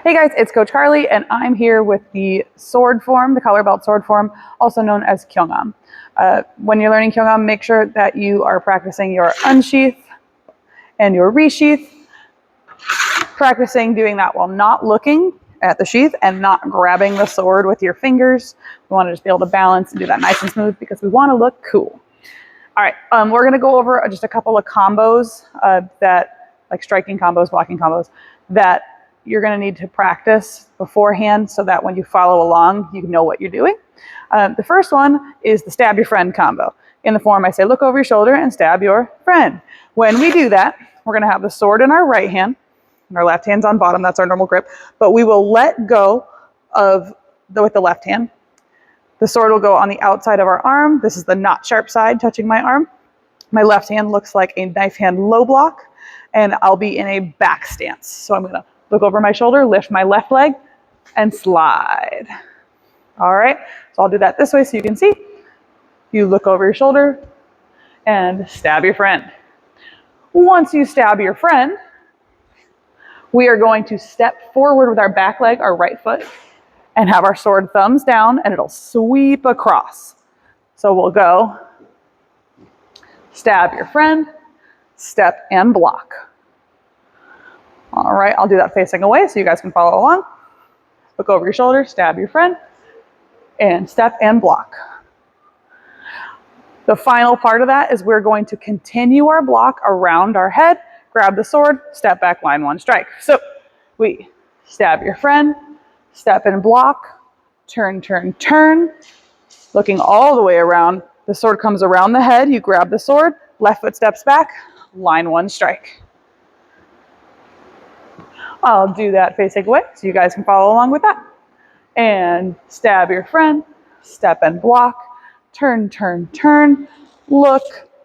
Hey guys, it's Coach Carly, and I'm here with the sword form, the collar belt sword form, also known as Kyoung. When you're learning Kyoung, make sure that you are practicing your unsheath and your resheath, practicing doing that while not looking at the sheath and not grabbing the sword with your fingers. We want to just be able to balance and do that nice and smooth because we want to look cool. All right, we're going to go over just a couple of combos like striking combos, blocking combos, that you're going to need to practice beforehand so that when you follow along, you know what you're doing. The first one is the stab your friend combo. In the form, I say, look over your shoulder and stab your friend. When we do that, we're going to have the sword in our right hand, and our left hand's on bottom. That's our normal grip. But we will let go with the left hand. The sword will go on the outside of our arm. This is the not sharp side touching my arm. My left hand looks like a knife hand low block, and I'll be in a back stance. So I'm going to look over my shoulder, lift my left leg, and slide. All right, so I'll do that this way so you can see. You look over your shoulder and stab your friend. Once you stab your friend, we are going to step forward with our back leg, our right foot, and have our sword thumbs down, and it'll sweep across. So we'll go stab your friend, step and block. All right, I'll do that facing away so you guys can follow along. Look over your shoulder, stab your friend, and step and block. The final part of that is we're going to continue our block around our head, grab the sword, step back, line one, strike. So we stab your friend, step and block, turn, turn, turn, looking all the way around. The sword comes around the head, you grab the sword, left foot steps back, line one, strike. I'll do that facing away so you guys can follow along with that. And stab your friend, step and block, turn, turn, turn, look,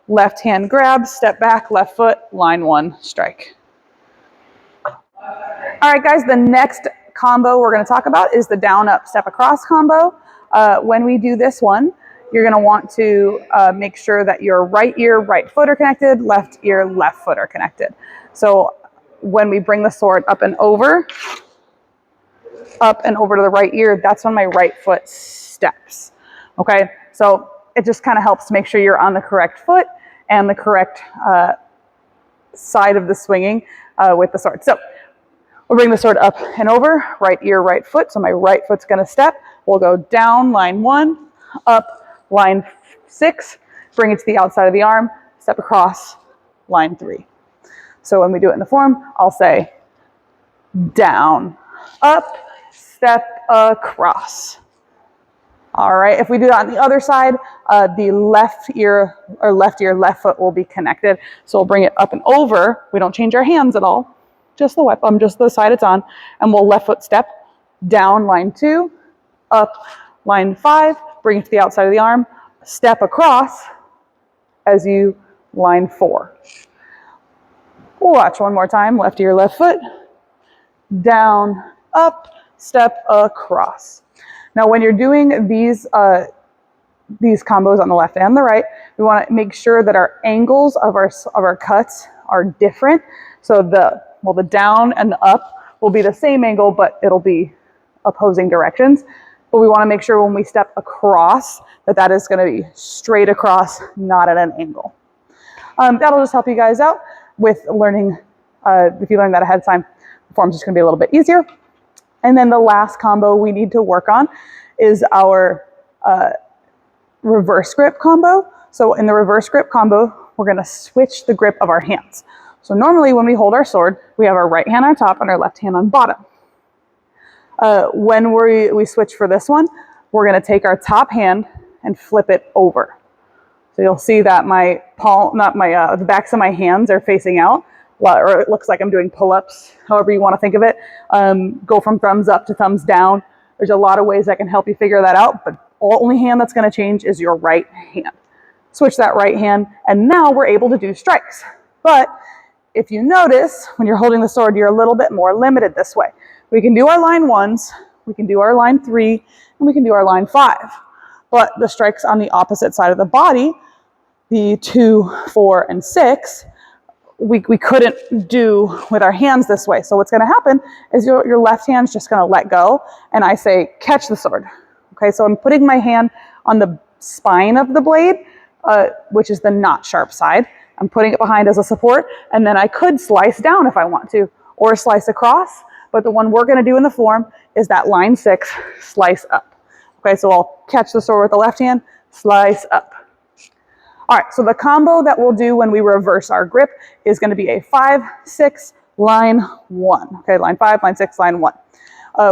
left hand grab, step back, left foot, line one, strike. All right, guys, the next combo we're going to talk about is the down, up, step across combo. When we do this one, you're going to want to make sure that your right ear, right foot are connected, left ear, left foot are connected. So when we bring the sword up and over to the right ear, that's when my right foot steps. Okay, so it just kind of helps to make sure you're on the correct foot and the correct side of the swinging with the sword. So we'll bring the sword up and over, right ear, right foot. So my right foot's going to step. We'll go down, line one, up, line 6, bring it to the outside of the arm, step across, line 3. So when we do it in the form, I'll say down, up, step across. All right, if we do that on the other side, the left ear, left foot will be connected. So we'll bring it up and over. We don't change our hands at all, just the weapon, just the side it's on. And we'll left foot step down, line 2, up, line 5, bring it to the outside of the arm, step across as you line 4. Watch one more time, left ear, left foot, down, up, step across. Now when you're doing these combos on the left and the right, we want to make sure that our angles of our cuts are different. So the down and the up will be the same angle, but it'll be opposing directions. But we want to make sure when we step across that is going to be straight across, not at an angle. That'll just help you guys out with learning. If you learn that ahead of time, the form's just going to be a little bit easier. And then the last combo we need to work on is our reverse grip combo. So in the reverse grip combo, we're going to switch the grip of our hands. So normally when we hold our sword, we have our right hand on top and our left hand on bottom. When we switch for this one, we're going to take our top hand and flip it over. So you'll see that my palm, the backs of my hands are facing out, or it looks like I'm doing pull-ups, however you want to think of it. Go from thumbs up to thumbs down. There's a lot of ways that can help you figure that out, but the only hand that's going to change is your right hand. Switch that right hand, and now we're able to do strikes. But if you notice, when you're holding the sword, you're a little bit more limited this way. We can do our line 1s, we can do our line 3, and we can do our line 5. But the strikes on the opposite side of the body, the 2, 4, and 6, we couldn't do with our hands this way. So what's going to happen is your left hand's just going to let go, and I say, catch the sword. Okay, so I'm putting my hand on the spine of the blade, which is the not sharp side. I'm putting it behind as a support, and then I could slice down if I want to, or slice across, but the one we're going to do in the form is that line 6, slice up. Okay, so I'll catch the sword with the left hand, slice up. All right, so the combo that we'll do when we reverse our grip is going to be a 5, 6, line 1. Okay, line 5, line 6, line 1.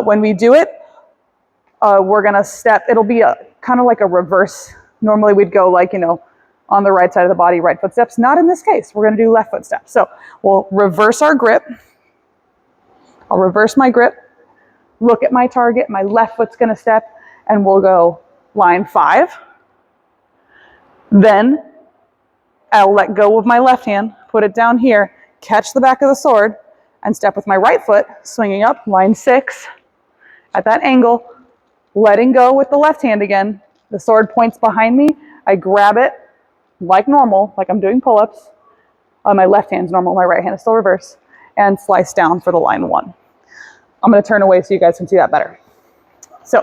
When we do it, we're going to step, it'll be a kind of like a reverse. Normally we'd go like, on the right side of the body, right foot steps. Not in this case. We're going to do left foot steps. So we'll reverse our grip. I'll reverse my grip, look at my target, my left foot's going to step, and we'll go line 5. Then I'll let go of my left hand, put it down here, catch the back of the sword, and step with my right foot, swinging up, line 6, at that angle, letting go with the left hand again. The sword points behind me. I grab it like normal, like I'm doing pull-ups. My left hand's normal, my right hand is still reverse, and slice down for the line 1. I'm going to turn away so you guys can see that better. So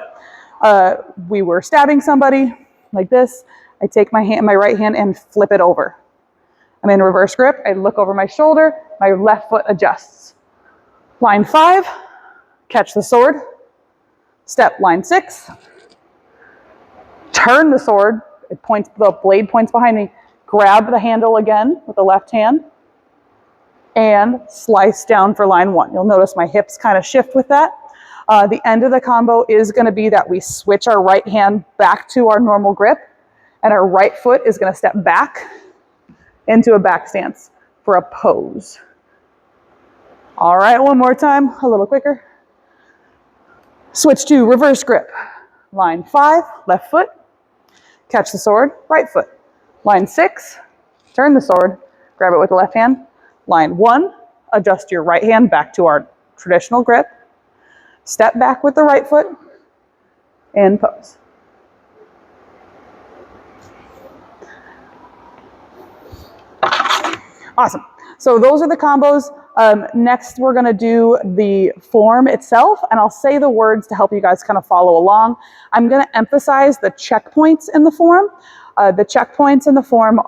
we were stabbing somebody like this. I take my right hand and flip it over. I'm in reverse grip. I look over my shoulder. My left foot adjusts. Line 5, catch the sword. Step line 6. Turn the sword. The blade points behind me. Grab the handle again with the left hand and slice down for line 1. You'll notice my hips kind of shift with that. The end of the combo is going to be that we switch our right hand back to our normal grip, and our right foot is going to step back into a back stance for a pose. All right, one more time, a little quicker. Switch to reverse grip. Line 5, left foot, catch the sword, right foot. Line 6, turn the sword, grab it with the left hand. Line 1, adjust your right hand back to our traditional grip. Step back with the right foot and pose. Awesome. So those are the combos. Next, we're going to do the form itself, and I'll say the words to help you guys kind of follow along. I'm going to emphasize the checkpoints in the form. The checkpoints in the form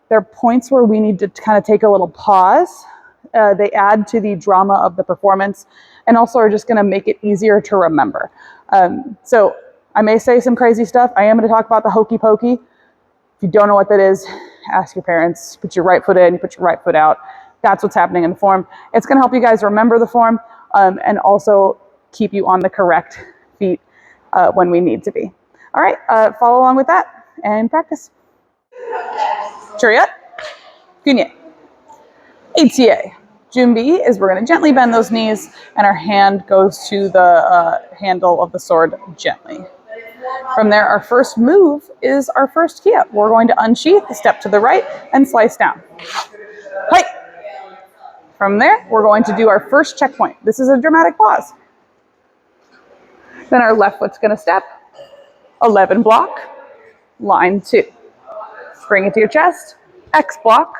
they're points where we need to kind of take a little pause. They add to the drama of the performance and also are just going to make it easier to remember. So I may say some crazy stuff. I am going to talk about the hokey pokey. If you don't know what that is, ask your parents. Put your right foot in, put your right foot out. That's what's happening in the form. It's going to help you guys remember the form and also keep you on the correct feet when we need to be. All right, follow along with that and practice. Chariot, Gunye, ATA. Junbi is we're going to gently bend those knees and our hand goes to the handle of the sword gently. From there, our first move is our first kia. We're going to unsheath, step to the right, and slice down. Hi. From there, we're going to do our first checkpoint. This is a dramatic pause. Then our left foot's going to step, 11 block, line 2. Bring it to your chest, X block,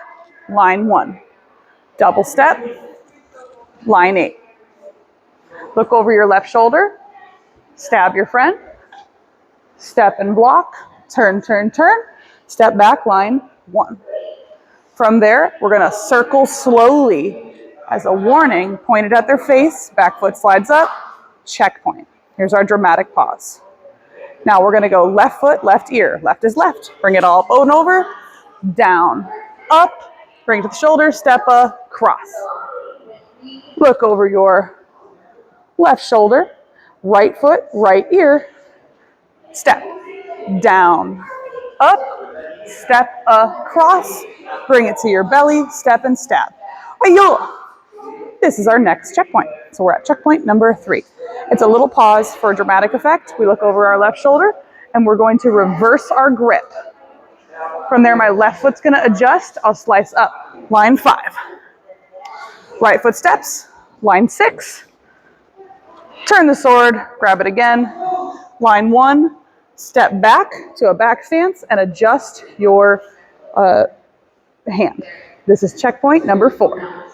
line 1. Double step, line 8. Look over your left shoulder, stab your friend, step and block, turn, turn, turn, step back, line 1. From there, we're going to circle slowly as a warning, pointed at their face, back foot slides up, checkpoint. Here's our dramatic pause. Now we're going to go left foot, left ear. Left is left. Bring it all up and over, down, up, bring it to the shoulder, step across. Look over your left shoulder, right foot, right ear, step, down, up, step across, bring it to your belly, step and stab. Ayo! This is our next checkpoint. So we're at checkpoint number 3. It's a little pause for dramatic effect. We look over our left shoulder and we're going to reverse our grip. From there, my left foot's going to adjust. I'll slice up. Line 5. Right foot steps. Line 6. Turn the sword. Grab it again. Line 1. Step back to a back stance and adjust your hand. This is checkpoint number 4.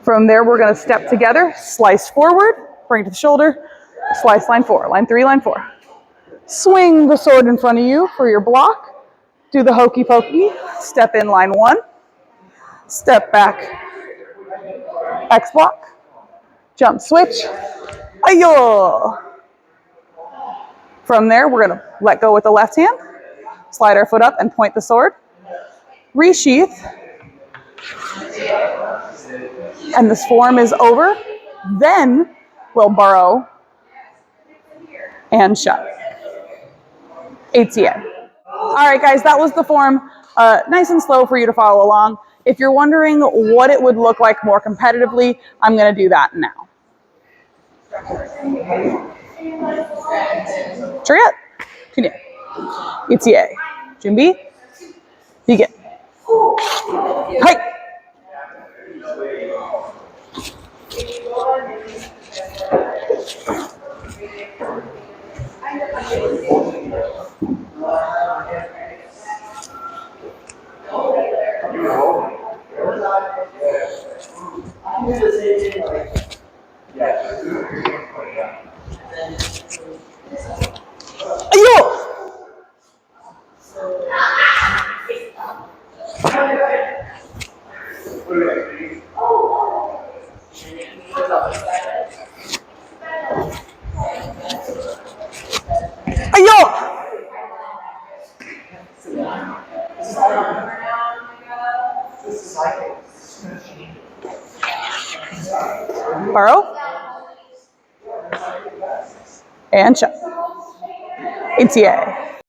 From there, we're going to step together, slice forward, bring it to the shoulder, slice line 4, line 3, line 4. Swing the sword in front of you for your block. Do the hokey pokey, step in line 1, step back, X block, jump switch, ayo! From there, we're going to let go with the left hand, slide our foot up and point the sword, resheath, and this form is over. Then we'll burrow and shut. ATA. All right, guys, that was the form. Nice and slow for you to follow along. If you're wondering what it would look like more competitively, I'm going to do that now. Chariot, continue. ETA. Junbi, begin. Hike. Ayo! Ayo! Burrow. And shut. ATA.